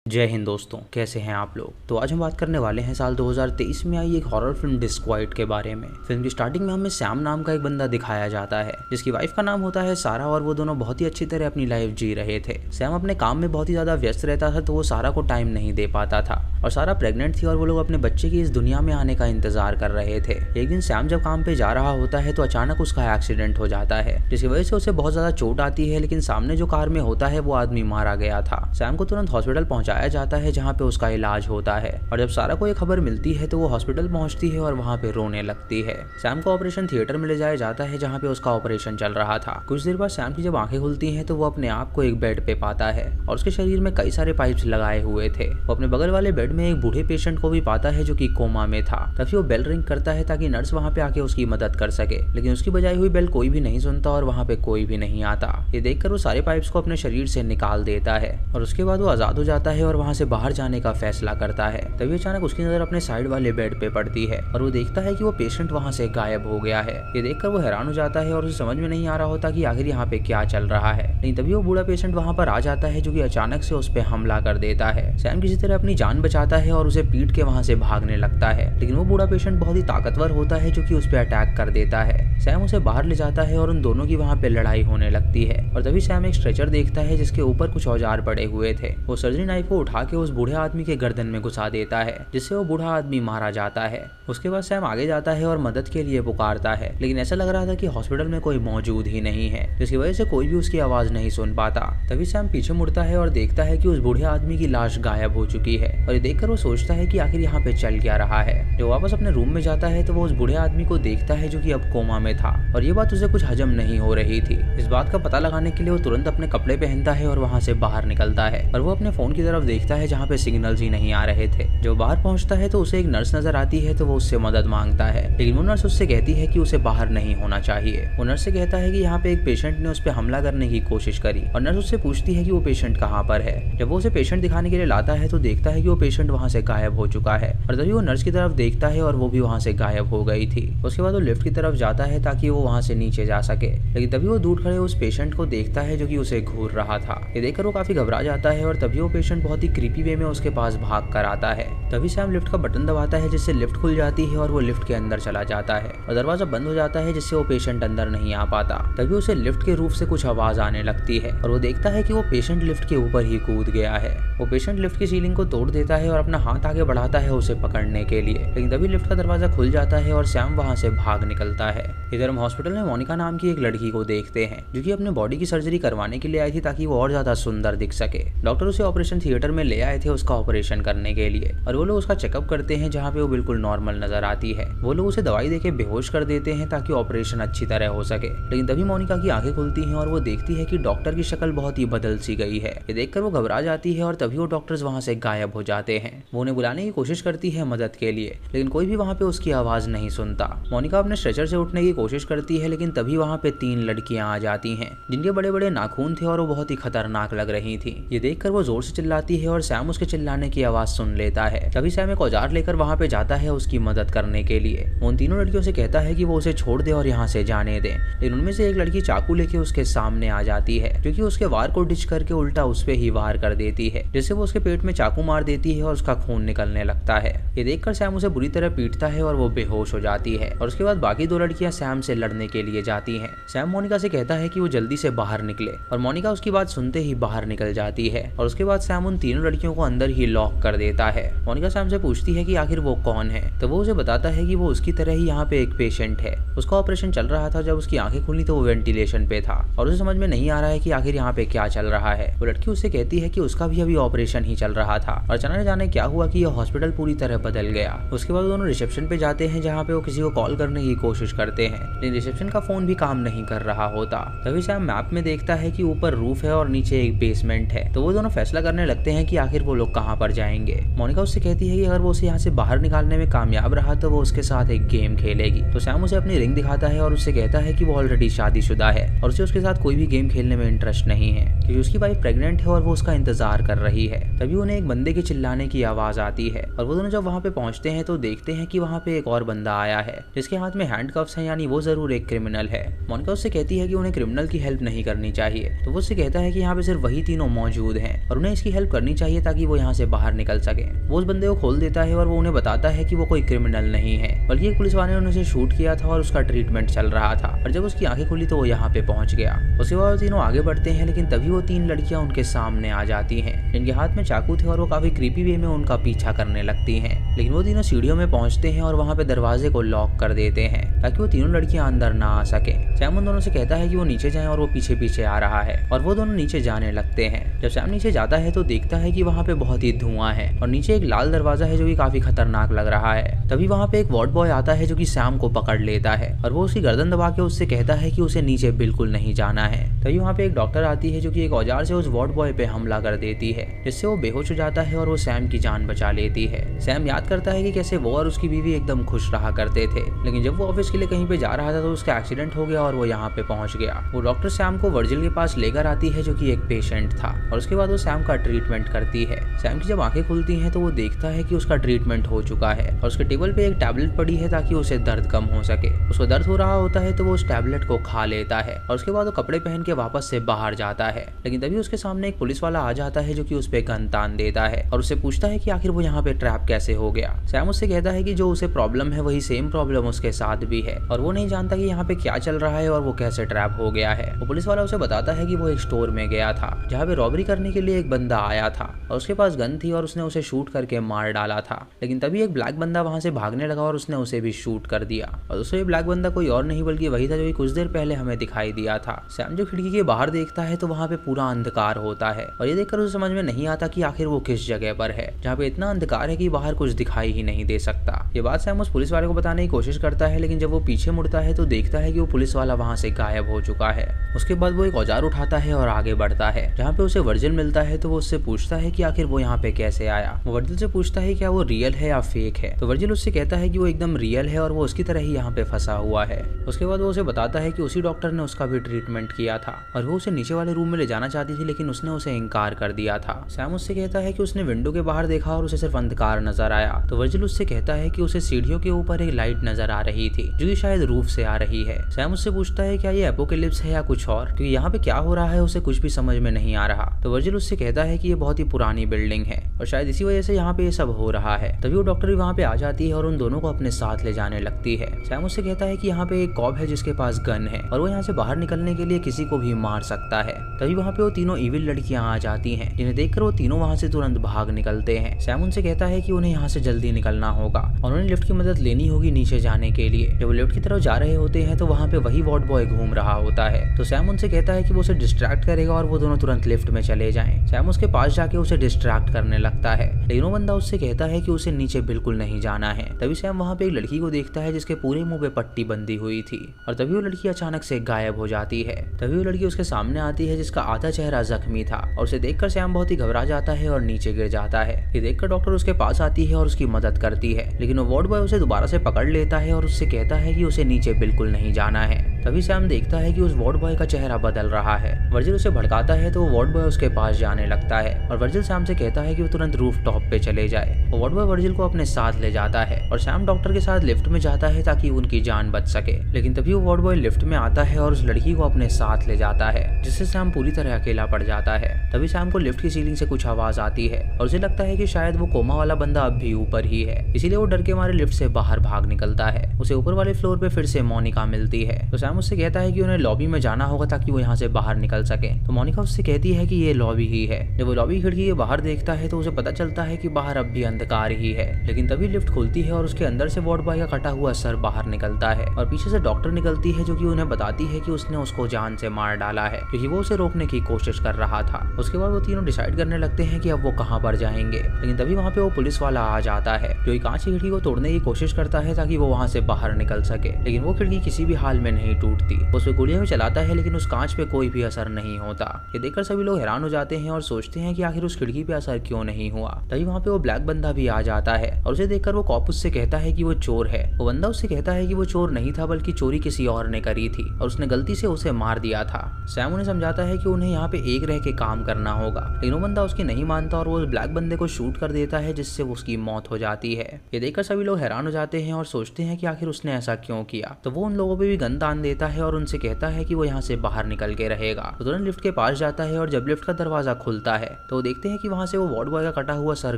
जय हिंद दोस्तों, कैसे हैं आप लोग। तो आज हम बात करने वाले हैं साल 2023 में आई एक हॉरर फिल्म डिस्क्वाइट के बारे में। फिल्म की स्टार्टिंग में हमें सैम नाम का एक बंदा दिखाया जाता है जिसकी वाइफ का नाम होता है सारा और वो दोनों बहुत ही अच्छी तरह अपनी लाइफ जी रहे थे। सैम अपने काम में बहुत ही ज्यादा व्यस्त रहता था तो वो सारा को टाइम नहीं दे पाता था और सारा प्रेग्नेंट थी और वो लोग अपने बच्चे की इस दुनिया में आने का इंतजार कर रहे थे। एक दिन सैम जब काम पे जा रहा होता है तो अचानक उसका एक्सीडेंट हो जाता है जिसकी वजह से उसे बहुत ज्यादा चोट आती है, लेकिन सामने जो कार में होता है वो आदमी मारा गया था। सैम को तुरंत हॉस्पिटल पहुंचाया जाता है जहाँ पे उसका इलाज होता है और जब सारा को ये खबर मिलती है तो वो हॉस्पिटल पहुंचती है और वहाँ पे रोने लगती है। सैम को ऑपरेशन थिएटर में ले जाया जाता है जहाँ पे उसका ऑपरेशन चल रहा था। कुछ देर बाद सैम की जब आंखें खुलती हैं तो वो अपने आप को एक बेड पे पाता है और उसके शरीर में कई सारे पाइप्स लगाए हुए थे। वो अपने बगल वाले बेड में एक बूढ़े पेशेंट को भी पाता है जो कि कोमा में था। तभी वो बेल रिंग करता है ताकि नर्स वहाँ पे आके उसकी मदद कर सके, लेकिन उसकी बजाई हुई बेल कोई भी नहीं सुनता और वहाँ पे कोई भी नहीं आता। ये देखकर वो सारे पाइप्स को अपने शरीर से निकाल देता है और उसके बाद वो आजाद हो जाता है और वहाँ से बाहर जाने का फैसला करता है। तभी अचानक उसकी नजर अपने साइड वाले बेड पे पड़ती है और वो देखता है कि वो पेशेंट वहाँ से गायब हो गया है। ये देखकर वो हैरान हो जाता है और उसे समझ में नहीं आ रहा होता कि आखिर यहाँ पे क्या चल रहा है। लेकिन तभी वो बूढ़ा पेशेंट वहाँ पर आ जाता है जो कि अचानक से उस पे हमला कर देता है। सैम किसी तरह अपनी जान बचाता है और उसे पीट के वहाँ से भागने लगता है, लेकिन वो बूढ़ा पेशेंट बहुत ही ताकतवर होता है जो कि उस पे अटैक कर देता है। सैम उसे बाहर ले जाता है और उन दोनों की वहाँ पे लड़ाई होने लगती है और तभी सैम एक स्ट्रेचर देखता है जिसके ऊपर कुछ औजार पड़े हुए थे। वो सर्जरी नाइफ को उठा के उस बूढ़े आदमी के गर्दन में घुसा देता है जिससे वो बूढ़ा आदमी मारा जाता है। उसके बाद सैम आगे जाता है और मदद के लिए पुकारता है, लेकिन ऐसा लग रहा था कि हॉस्पिटल में कोई मौजूद ही नहीं है जिसकी वजह से कोई भी उसकी आवाज नहीं सुन पाता। तभी सैम पीछे मुड़ता है और देखता है कि उस बूढ़े आदमी की लाश गायब हो चुकी है और ये देखकर वो सोचता है कि आखिर यहाँ पे चल क्या रहा है। जब वापस अपने रूम में जाता है तो वो उस बूढ़े आदमी को देखता है जो कि अब कोमा में था और ये बात उसे कुछ हजम नहीं हो रही थी। इस बात का पता लगाने के लिए वो तुरंत अपने कपड़े पहनता है और वहाँ से बाहर निकलता है और वो अपने फोन की तरफ देखता है जहाँ पे सिग्नल्स ही नहीं आ रहे थे। जब बाहर पहुंचता है तो उसे एक नर्स नजर आती है तो वो उससे मदद मांगता है, लेकिन वो नर्स उससे कहती है कि उसे बाहर नहीं होना चाहिए। वो नर्स से कहता है कि यहाँ पे एक पेशेंट ने उस पर हमला करने की कोशिश करी और नर्स उससे पूछती है कि वो पेशेंट कहाँ पर है। जब वो उसे पेशेंट दिखाने के लिए लाता है तो देखता है कि वो पेशेंट वहाँ से गायब हो चुका है और तभी वो नर्स की तरफ देखता है और वो भी वहाँ से गायब हो गई थी। उसके बाद वो लिफ्ट की तरफ जाता है ताकि वो वहाँ से नीचे जा सके, लेकिन तभी वो दूर खड़े उस पेशेंट को देखता है जो कि उसे घूर रहा था। ये देखकर वो काफी घबरा जाता है और तभी वो पेशेंट बहुत ही क्रीपी वे में उसके पास भाग कर आता है। तभी सैम लिफ्ट का बटन दबाता है जिससे लिफ्ट खुल जाती है और वो लिफ्ट के अंदर चला जाता है और दरवाजा बंद हो जाता है जिससे वो पेशेंट अंदर नहीं आ पाता। तभी उसे लिफ्ट के रूफ से कुछ आवाज आने लगती है और वो देखता है कि वो पेशेंट लिफ्ट के ऊपर ही कूद गया है। वो पेशेंट लिफ्ट की सीलिंग को तोड़ देता है और अपना हाथ आगे बढ़ाता है उसे पकड़ने के लिए, लेकिन तभी लिफ्ट का दरवाजा खुल जाता है और सैम वहाँ से भाग निकलता है। इधर हम हॉस्पिटल में मोनिका नाम की एक लड़की को देखते हैं जो कि अपने बॉडी की सर्जरी करवाने के लिए आई थी ताकि वो और ज्यादा सुंदर दिख सके। डॉक्टर उसे ऑपरेशन थिएटर में ले आए थे उसका ऑपरेशन करने के लिए और वो लोग उसका चेकअप करते हैं जहाँ पे वो बिल्कुल नॉर्मल नजर आती है। वो लोग उसे दवाई देके बेहोश कर देते हैं ताकि ऑपरेशन अच्छी तरह हो सके, लेकिन तभी मोनिका की आंखें खुलती हैं और वो देखती है कि डॉक्टर की शक्ल बहुत ही बदल सी गई है। ये देखकर वो घबरा जाती है और तभी वो डॉक्टर्स वहाँ से गायब हो जाते हैं। वो उन्हें बुलाने की कोशिश करती है मदद के लिए, लेकिन कोई भी वहाँ पे उसकी आवाज नहीं सुनता। मोनिका अपने स्ट्रेचर से उठने की कोशिश करती है, लेकिन तभी वहाँ पे 3 लड़कियां आ जाती हैं जिनके बड़े बड़े नाखून थे और वो बहुत ही खतरनाक लग रही थी। ये देखकर वो जोर से चिल्लाती है और सैम उसके चिल्लाने की आवाज सुन लेता है। तभी सैम एक औजार लेकर वहाँ पे जाता है उसकी मदद करने के लिए। वो उन तीनों लड़कियों से कहता है कि वो उसे छोड़ दे और यहाँ से जाने दे, लेकिन उनमें से एक लड़की चाकू लेके उसके सामने आ जाती है जो कि उसके वार को डिच करके उल्टा उस पे ही वार कर देती है, जिससे वो उसके पेट में चाकू मार देती है और उसका खून निकलने लगता है। ये देखकर सैम उसे बुरी तरह पीटता है और वो बेहोश हो जाती है और उसके बाद बाकी 2 लड़कियां सैम से लड़ने के लिए जाती हैं। सैम मोनिका से कहता है कि वो जल्दी से बाहर निकले और मोनिका उसकी बात सुनते ही बाहर निकल जाती है और उसके बाद सैम उन तीनों लड़कियों को अंदर ही लॉक कर देता है। मोनिका सैम से पूछती है कि आखिर वो कौन है, तो वो उसे बताता है कि वो उसकी तरह ही यहाँ पे एक पेशेंट है। उसका ऑपरेशन चल रहा था, जब उसकी आंखें खुली तो वो वेंटिलेशन पे था और उसे समझ में नहीं आ रहा है कि आखिर यहाँ पे क्या चल रहा है। वो लड़की उससे कहती है कि उसका भी अभी ऑपरेशन ही चल रहा था और अचानक जाने क्या हुआ कि यह हॉस्पिटल पूरी तरह बदल गया। उसके बाद दोनों रिसेप्शन पे जाते हैं जहाँ पे वो किसी को कॉल करने की कोशिश करते हैं, लेकिन रिसेप्शन का फोन भी काम नहीं कर रहा होता। तभी सैम मैप में देखता है कि ऊपर रूफ है और नीचे एक बेसमेंट है, तो वो दोनों फैसला करने लगते हैं कि आखिर वो लोग कहाँ पर जाएंगे। मोनिका उससे कहती है कि अगर वो उसे यहाँ से बाहर निकालने में कामयाब रहा तो वो उसके साथ एक गेम खेलेगी। तो सैम उसे अपनी रिंग दिखाता है और उससे कहता है कि वो ऑलरेडी शादीशुदा है और उसे उसके साथ कोई भी गेम खेलने में इंटरेस्ट नहीं है क्योंकि उसकी वाइफ प्रेग्नेंट है और वो उसका इंतजार कर रही है। तभी उन्हें एक बंदे के चिल्लाने की आवाज आती है और वो दोनों जब वहाँ पे पहुंचते हैं तो देखते हैं कि वहाँ पे एक और बंदा आया है जिसके हाथ में हैंडकफ्स हैं, यानी वो जरूर एक क्रिमिनल है। मोनिका उससे कहती है कि उन्हें क्रिमिनल की हेल्प नहीं करनी चाहिए, तो वो उससे कहता है कि यहाँ पे सिर्फ वही तीनों मौजूद हैं और उन्हें इसकी हेल्प करनी चाहिए ताकि वो यहाँ से बाहर निकल सके। वो उस बंदे को खोल देता है और वो उन्हें बताता है कि वो कोई क्रिमिनल नहीं है, बल्कि एक पुलिस वाले ने उसे शूट किया था और उसका ट्रीटमेंट चल रहा था। और जब उसकी आंखें खुली तो वो यहाँ पे पहुंच गया। उसके बाद वो तीनों आगे बढ़ते हैं, लेकिन तभी वो 3 लड़कियां उनके सामने आ जाती हैं, जिनके हाथ में चाकू थे और वो काफी क्रीपी वे में उनका पीछा करने लगती हैं। लेकिन वो तीनों सीढ़ियों में पहुंचते हैं और वहाँ पे दरवाजे को लॉक कर देते हैं ताकि वो तीनों लड़कियां अंदर ना आ सके। सैम उन दोनों से कहता है कि वो नीचे जाएं और वो पीछे पीछे आ रहा है और वो दोनों नीचे जाने लगते हैं। जब सैम नीचे जाता है तो देखता है कि वहाँ पे बहुत ही धुआं है और नीचे एक लाल दरवाजा है जो कि काफी खतरनाक लग रहा है। तभी वहाँ पे एक वार्ड बॉय आता है जो कि सैम को पकड़ लेता है और वो उसकी गर्दन दबा के उससे कहता है कि उसे नीचे बिल्कुल नहीं जाना है। तभी वहाँ पे एक डॉक्टर आती है जो कि एक औजार से उस वार्ड बॉय पे हमला कर देती है, जिससे वो बेहोश हो जाता है और वो सैम की जान बचा लेती है। सैम याद करता है कि कैसे वो और उसकी बीवी एकदम खुश रहा करते थे, लेकिन जब वो ऑफिस के लिए कहीं पे जा रहा था तो उसका एक्सीडेंट हो गया और वो यहाँ पे पहुंच गया। वो डॉक्टर सैम को वर्जिल के पास लेकर आती है जो कि एक पेशेंट था और उसके बाद वो सैम का ट्रीटमेंट करती है। सैम की जब आंखें खुलती हैं तो वो देखता है कि उसका ट्रीटमेंट हो चुका है और उसके टेबल पे एक टैबलेट पड़ी है ताकि उसे दर्द कम हो सके। उसको दर्द हो रहा होता है तो वो उस टैबलेट को खा लेता है और उसके बाद वो कपड़े पहन के वापस से बाहर जाता है। लेकिन तभी उसके सामने एक पुलिस वाला आ जाता है जो कि उस पे गन तान देता है और उससे पूछता है कि आखिर वो यहाँ पे ट्रैप कैसे हो गया। सैम उससे कहता है कि जो उसे प्रॉब्लम है वही सेम प्रॉब्लम उसके साथ भी है और वो नहीं जानता कि यहाँ पे क्या चल रहा है और वो कैसे ट्रैप हो गया है। वो पुलिस वाला उसे बताता है कि वो एक स्टोर में गया था जहाँ पे रॉबरी करने के लिए एक बंदा आया था और उसके पास गन थी और उसने उसे शूट करके मार डाला था। लेकिन तभी एक ब्लैक बंदा वहां से भागने लगा और उसने उसे भी शूट कर दिया और दोस्तों ये ब्लैक बंदा कोई और नहीं बल्कि वही था जो कुछ देर पहले हमें दिखाई दिया था। सैम जो खिड़की के बाहर देखता है तो वहाँ पे पूरा अंधकार होता है और ये देखकर उसे समझ में नहीं आता कि आखिर वो किस जगह पर है जहाँ पे इतना अंधकार है कि बाहर कुछ दिखाई ही नहीं दे सकता। ये बात सैम उस पुलिस वाले को बताने की कोशिश करता है, लेकिन जब वो पीछे मुड़ता है तो देखता है कि वो पुलिस वाला वहाँ से गायब हो चुका है। उसके बाद वो एक औजार उठाता है और आगे बढ़ता है जहाँ पे उसे वर्जिल मिलता है तो वो उससे पूछता है कि आखिर वो यहाँ पे कैसे आया। वो वर्जिल से पूछता है क्या वो रियल है या फेक है, तो वर्जिल उससे कहता है कि वो एकदम रियल है और वो उसकी तरह ही यहाँ पे फंसा हुआ है। उसके बाद वो उसे बताता है कि उसी डॉक्टर ने उसका भी ट्रीटमेंट किया था और वो उसे नीचे वाले रूम में ले जाना चाहती थी, लेकिन उसने उसे इनकार कर दिया था। सैम उससे कहता है कि उसने विंडो के बाहर देखा और उसे सिर्फ अंधकार नजर आया, तो वर्जिल उससे कहता है कि उसे सीढ़ियों के ऊपर एक लाइट नजर आ रही थी जो कि शायद रूफ से आ रही है। सैम उससे पूछता है क्या ये एपोकेलिप्स है या कुछ और, क्योंकि यहाँ पे क्या हो रहा है उसे कुछ भी समझ में नहीं आ रहा। तो वर्जिल उससे कहता है कि ये बहुत ही पुरानी बिल्डिंग है और शायद इसी वजह से यहाँ पे ये सब हो रहा है। तभी वो डॉक्टर भी वहाँ पे आ जाती है और उन दोनों को अपने साथ ले जाने लगती है। सैम उससे कहता है कि यहाँ पे एक कॉप है जिसके पास गन है और वो यहाँ से बाहर निकलने के लिए किसी को भी मार सकता है। तभी वहाँ पे वो तीनों इविल लड़कियां आ जाती हैं, जिन्हें देखकर वो तीनों वहाँ से तुरंत भाग निकलते हैं। सैम उनसे कहता है कि उन्हें यहाँ से जल्दी निकलना होगा और उन्हें लिफ्ट की मदद लेनी होगी नीचे जाने के लिए। जब वो लिफ्ट की तरफ जा रहे होते हैं तो वहाँ पे वही वार्ड बॉय घूम रहा होता है, तो सैम उनसे कहता है कि वो उसे डिस्ट्रैक्ट करेगा और वो दोनों तुरंत लिफ्ट में चले जाएं। सैम उसके पास जाके उसे डिस्ट्रैक्ट करने लगता है, लेकिन वो बंदा उससे कहता है कि उसे नीचे बिल्कुल नहीं जाना है। तभी सैम वहाँ पे एक लड़की को देखता है जिसके पूरे मुंह पे पट्टी बंधी हुई थी और तभी वो लड़की अचानक से गायब हो जाती है। तभी वो लड़की उसके सामने आती है जिसका आधा चेहरा जख्मी था और उसे देखकर सैम बहुत ही घबरा जाता है और नीचे गिर जाता है। ये देखकर डॉक्टर उसके पास आती है और उसकी मदद करती है, लेकिन वो वार्ड बॉय उसे दोबारा से पकड़ लेता है और उससे कहता है कि उसे नीचे बिल्कुल नहीं जाना है। तभी सैम देखता है कि उस वार्ड बॉय का चेहरा बदल रहा है। वर्जिल उसे भड़काता है तो वो वार्ड बॉय उसके पास जाने लगता है और वर्जिल सैम से कहता है कि वो तुरंत रूफ टॉप पे चले जाए। वो वार्ड बॉय वर्जिल को अपने साथ ले जाता है और सैम डॉक्टर के साथ लिफ्ट में जाता है ताकि उनकी जान बच सके। लेकिन तभी वो वार्ड बॉय लिफ्ट में आता है और उस लड़की को अपने साथ ले जाता है, जिससे सैम पूरी तरह अकेला पड़ जाता है। तभी सैम को लिफ्ट की सीलिंग से कुछ आवाज आती है और उसे लगता है कि शायद वो कोमा वाला बंदा अब भी ऊपर ही है, इसीलिए वो डर के मारे लिफ्ट से बाहर भाग निकलता है। उसे ऊपर वाले फ्लोर पे फिर से मोनिका मिलती है, तो सैम उससे कहता है कि उन्हें लॉबी में जाना होगा ताकि वो यहाँ से बाहर निकल सके। तो मोनिका उससे कहती है कि ये लॉबी ही है। जब वो लॉबी खिड़की के बाहर देखता है तो उसे पता चलता है कि बाहर अब भी अंधकार ही है। लेकिन तभी लिफ्ट खुलती है और उसके अंदर से वार्ड बॉय का कटा हुआ सर बाहर निकलता है और पीछे से डॉक्टर निकलती है जो कि उन्हें बताती है कि उसने उसको जान से मार डाला है क्योंकि वो उसे रोकने की कोशिश कर रहा था। उसके बाद वो तीनों डिसाइड करने लगते हैं कि अब वो कहाँ पर जाएंगे, लेकिन तभी वहाँ पे वो पुलिस वाला आ जाता है जो कांच की खिड़की को तोड़ने की कोशिश करता है ताकि वो वहाँ से बाहर निकल सके, लेकिन वो खिड़की किसी भी हाल में नहीं टूटती। उस पे गोलियां भी चलाता है लेकिन उस कांच पे कोई भी असर नहीं होता। ये देखकर सभी लोग हैरान हो जाते हैं और सोचते हैं कि आखिर उस खिड़की पे असर क्यों नहीं हुआ। तभी वहाँ पे वो ब्लैक बंदा भी आ जाता है और उसे देखकर वो कॉप उससे कहता है कि वो चोर है। वो बंदा उससे कहता है कि वो चोर नहीं था बल्कि चोरी किसी और ने करी थी और उसने गलती से उसे मार दिया था। सैम उन्हें समझाता है कि उन्हें यहाँ पे एक रह के काम करना होगा, लेकिन वो बंदा उसकी नहीं मानता और वो उस ब्लैक बंदे को शूट कर देता है जिससे उसकी मौत हो जाती है। ये देखकर सभी लोग हैरान हो जाते हैं और सोचते हैं कि आखिर उसने ऐसा क्यों किया। तो वो उन लोगों पे भी गन तान देता है और उनसे कहता है कि वो यहाँ से बाहर निकल के रहेगा। तो तुरंत लिफ्ट के पास जाता है और जब लिफ्ट का दरवाजा खुलता है तो वो देखते हैं कि वहाँ से वो वार्ड बॉय का कटा हुआ सर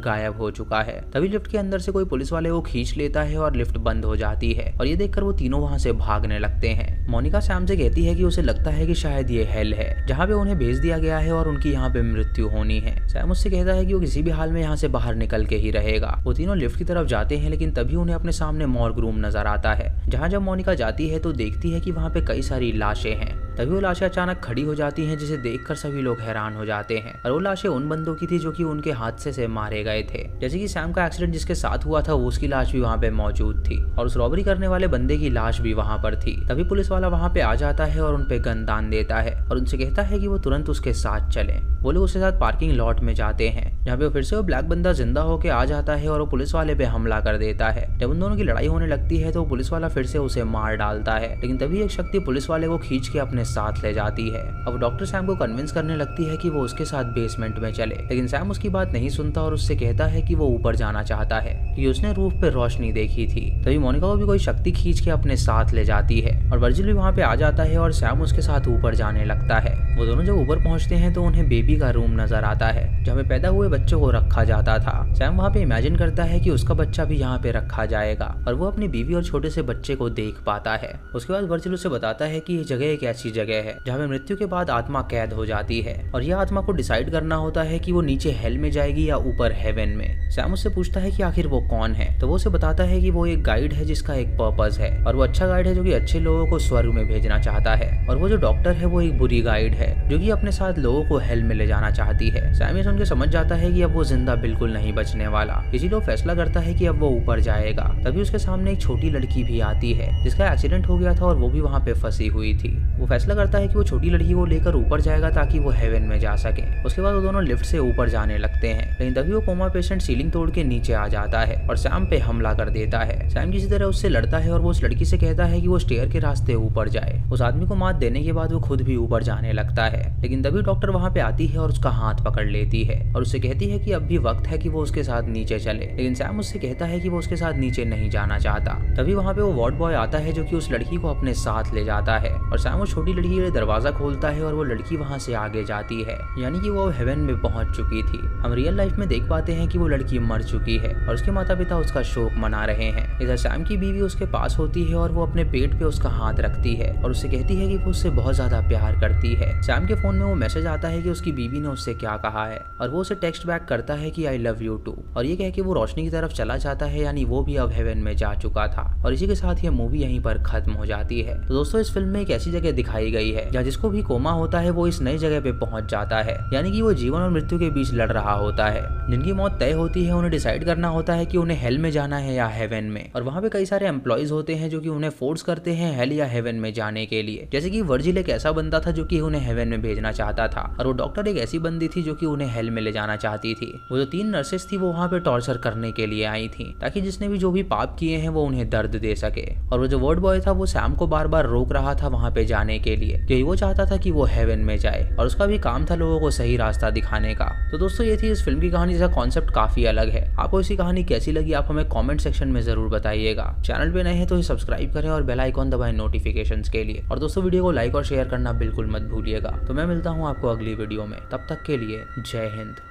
गायब हो चुका है। तभी लिफ्ट के अंदर से कोई पुलिस वाले वो खींच लेता है और लिफ्ट बंद हो जाती है और ये देखकर वो तीनों वहाँ से भागने लगते हैं। मोनिका सैम से कहती है कि उसे लगता है कि शायद ये हेल है जहाँ पे उन्हें भेज दिया गया है और उनकी यहाँ पे मृत्यु होनी है। सैम उससे कहता है कि वो किसी भी हाल में यहाँ से बाहर निकल के ही रहेगा। वो तीनों लिफ्ट की तरफ जाते हैं लेकिन तभी उन्हें अपने सामने मॉर्ग रूम नजर आता है जहाँ जब मोनिका जाती है तो देखती है कि वहाँ पे कई सारी लाशें हैं। तभी वो लाशें अचानक खड़ी हो जाती हैं जिसे देखकर सभी लोग हैरान हो जाते हैं और वो लाशें उन बंदों की थी जो कि उनके हादसे से मारे गए थे। जैसे कि सैम का एक्सीडेंट जिसके साथ हुआ था उसकी लाश भी वहाँ पे मौजूद थी और उस रॉबरी करने वाले बंदे की लाश भी वहाँ पर थी। तभी पुलिस वाला वहाँ पे आ जाता है और उन पे गन दान देता है और उनसे कहता है कि वो तुरंत उसके साथ चले। वो लोग उसके साथ पार्किंग लॉट में जाते हैं जहाँ पे फिर से वो ब्लैक बंदा जिंदा होके आ जाता है और वो पुलिस वाले पे हमला कर देता है। जब उन दोनों की लड़ाई होने लगती है तो पुलिस वाला फिर से उसे मार डालता है लेकिन तभी एक शक्ति पुलिस वाले को खींच के अपने साथ ले जाती है। अब डॉक्टर सैम को कन्विंस करने लगती है कि वो उसके साथ बेसमेंट में चले लेकिन सैम उसकी बात नहीं सुनता और उससे कहता है कि वो ऊपर जाना चाहता है क्योंकि उसने रूफ पे रोशनी देखी थी। तभी मोनिका को भी कोई शक्ति खींच के अपने साथ ले जाती है और वर्जिल भी वहाँ पे आ जाता है और सैम उसके साथ ऊपर जाने लगता है। वो दोनों जब ऊपर पहुंचते हैं तो उन्हें बेबी का रूम नजर आता है जहाँ पे पैदा हुए बच्चों को रखा जाता था। सैम वहाँ पे इमेजिन करता है कि उसका बच्चा भी यहाँ पे रखा जाएगा और वो अपनी बीवी और छोटे से बच्चे को देख पाता है। उसके बाद वर्जिल उसे बताता है कि ये जगह एक ऐसी जगह है जहाँ पे मृत्यु के बाद आत्मा कैद हो जाती है और यह आत्मा को डिसाइड करना होता है कि वो नीचे हेल में जाएगी या ऊपर हेवन में। सैम उससे पूछता है कि आखिर वो कौन है तो वो उसे बताता है कि वो एक गाइड है जिसका एक पर्पस है और वो अच्छा गाइड है जो कि अच्छे लोगों को स्वर्ग में भेजना चाहता है और वो जो डॉक्टर है वो एक बुरी गाइड है जो कि अपने साथ लोगों को हेल में ले जाना चाहती है। सैम ये सुनकर समझ जाता है कि अब वो जिंदा बिल्कुल नहीं बचने वाला, इसीलिए वो फैसला करता है कि अब वो ऊपर जाएगा। तभी उसके सामने एक छोटी लड़की भी आती है जिसका एक्सीडेंट हो गया था और वो भी वहाँ पे फंसी हुई थी। वो फैसला करता है कि वो छोटी लड़की को लेकर ऊपर जाएगा ताकि वो हेवन में जा सके। उसके बाद वो दोनों लिफ्ट से ऊपर जाने लगते हैं लेकिन तभी वो कोमा पेशेंट सीलिंग तोड़ के नीचे आ जाता है और सैम पे हमला कर देता है। सैम किसी तरह उससे लड़ता है और वो उस लड़की से कहता है कि वो स्टेयर के रास्ते ऊपर जाए। उस आदमी को मात देने के बाद वो खुद भी ऊपर जाने लगता है लेकिन तभी डॉक्टर वहाँ पे आती है और उसका हाथ पकड़ लेती है और उससे कहती है कि अब भी वक्त है कि वो उसके साथ नीचे चले। लेकिन सैम उससे कहता है कि वो उसके साथ नीचे नहीं जाना चाहता। तभी वहाँ पे वो वार्ड बॉय आता है जो कि उस लड़की को अपने साथ ले जाता है और सैम वो छोटी लड़की के लिए दरवाजा खोलता है और वो लड़की वहाँ से आगे जाती है यानी कि वो हेवन में पहुंच चुकी थी। हम रियल लाइफ में देख पाते हैं कि वो लड़की मर चुकी है और उसके माता पिता उसका शोक मना रहे हैं। इधर सैम की बीवी उसके पास होती है और वो अपने पेट पे उसका हाथ रखती है और उससे कहती है कि वो उससे बहुत ज्यादा प्यार करती है। सैम के फोन में वो मैसेज आता है कि उसकी बीवी ने उससे क्या कहा है और वो उसे टेक्स्ट बैक करता है कि आई लव यू टू और ये कह के वो रोशनी की तरफ चला जाता है यानी वो भी अब हेवन में जा चुका था। और इसी के साथ ये मूवी यहीं पर खत्म हो जाती है। तो दोस्तों इस फिल्म में एक ऐसी जगह दिखाई गई है जहाँ जिसको भी कोमा होता है वो इस नई जगह पे पहुंच जाता है यानी कि वो जीवन और मृत्यु के बीच लड़ रहा होता है। जिनकी मौत तय होती है उन्हें डिसाइड करना होता है कि उन्हें हेल में जाना है या हेवन में और वहाँ पे कई सारे एम्प्लॉइज होते हैं जो कि उन्हें फोर्स करते हैं हेल या हेवन में जाने के लिए। जैसे कि वर्जिल एक ऐसा बंदा था जो कि उन्हें हेवन में भेजना चाहता था और वो डॉक्टर एक ऐसी बंदी थी जो कि उन्हें हेल में ले जाना चाहती थी। वो जो 3 नर्सेस थी वो वहाँ पे टॉर्चर करने के लिए आई थी ताकि जिसने भी जो भी पाप किए हैं वो उन्हें दर्द दे सके। और वो जो वर्ड बॉय था वो सैम को बार बार रोक रहा था वहाँ पे जाने के लिए क्योंकि वो चाहता था कि वो हेवन में जाए और उसका भी काम था लोगों को सही रास्ता दिखाने का। तो दोस्तों ये थी इस फिल्म की कहानी जिसका कॉन्सेप्ट काफी अलग है। आपको इसी कहानी कैसी लगी आप हमें कमेंट सेक्शन में जरूर बताइएगा। चैनल पे नए हैं तो सब्सक्राइब करें और बेल आइकॉन दबाएं नोटिफिकेशंस के लिए। और दोस्तों वीडियो को लाइक और शेयर करना बिल्कुल मत भूलिएगा। तो मैं मिलता हूँ आपको अगली वीडियो में, तब तक के लिए जय हिंद।